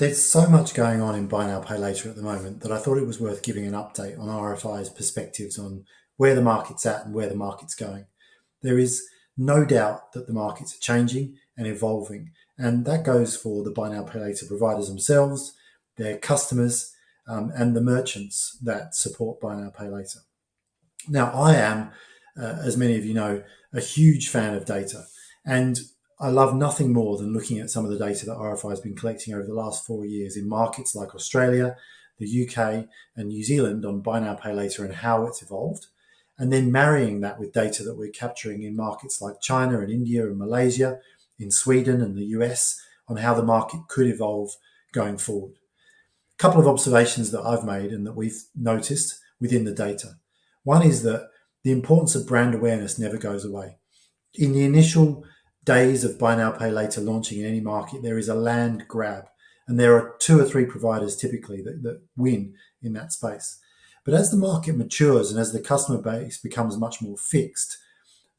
There's so much going on in buy now, pay later at the moment that I thought it was worth giving an update on RFI's perspectives on where the market's at and where the market's going. There is no doubt that the markets are changing and evolving, and that goes for the buy now, pay later providers themselves, their customers, and the merchants that support buy now, pay later. Now, I am, as many of you know, a huge fan of data, and I love nothing more than looking at some of the data that RFI has been collecting over the last 4 years in markets like Australia, the UK, and New Zealand on buy now, pay later and how it's evolved, and then marrying that with data that we're capturing in markets like China and India and Malaysia, in Sweden and the US, on how the market could evolve going forward. A couple of observations that I've made and that we've noticed within the data. One is that the importance of brand awareness never goes away. In the initial days of buy now, pay later launching in any market, there is a land grab, and there are two or three providers typically that win in that space. But as the market matures and as the customer base becomes much more fixed,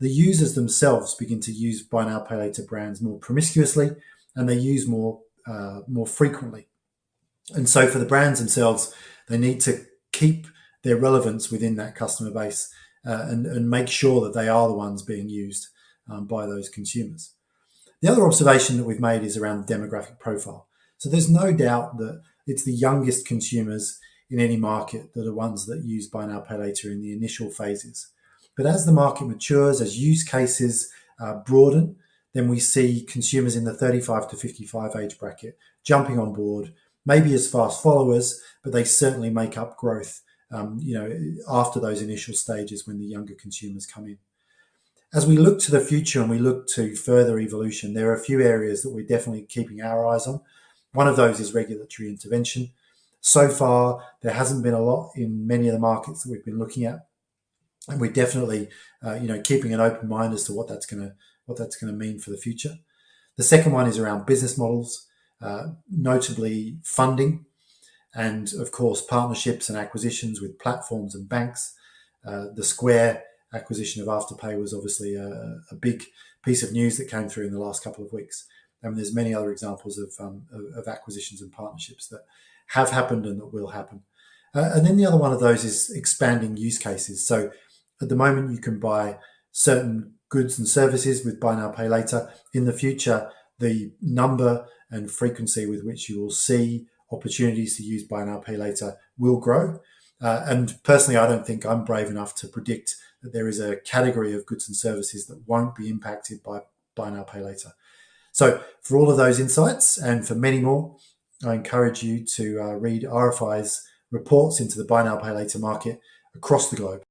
the users themselves begin to use buy now, pay later brands more promiscuously, and they use more frequently. And so for the brands themselves, they need to keep their relevance within that customer base and make sure that they are the ones being used by those consumers. The other observation that we've made is around the demographic profile. So there's no doubt that it's the youngest consumers in any market that are ones that use buy now, pay later in the initial phases. But as the market matures, as use cases broaden, then we see consumers in the 35 to 55 age bracket jumping on board, maybe as fast followers, but they certainly make up growth after those initial stages when the younger consumers come in. As we look to the future and we look to further evolution, there are a few areas that we're definitely keeping our eyes on. One of those is regulatory intervention. So far, there hasn't been a lot in many of the markets that we've been looking at, and we're definitely, keeping an open mind as to what that's going to mean for the future. The second one is around business models, notably funding, and of course partnerships and acquisitions with platforms and banks. The Square acquisition of Afterpay was obviously a big piece of news that came through in the last couple of weeks. And there's many other examples of acquisitions and partnerships that have happened and that will happen. And then the other one of those is expanding use cases. So at the moment, you can buy certain goods and services with buy now, pay later. In the future, the number and frequency with which you will see opportunities to use buy now, pay later will grow. And personally, I don't think I'm brave enough to predict that there is a category of goods and services that won't be impacted by buy now, pay later. So for all of those insights and for many more, I encourage you to read RFI's reports into the buy now, pay later market across the globe.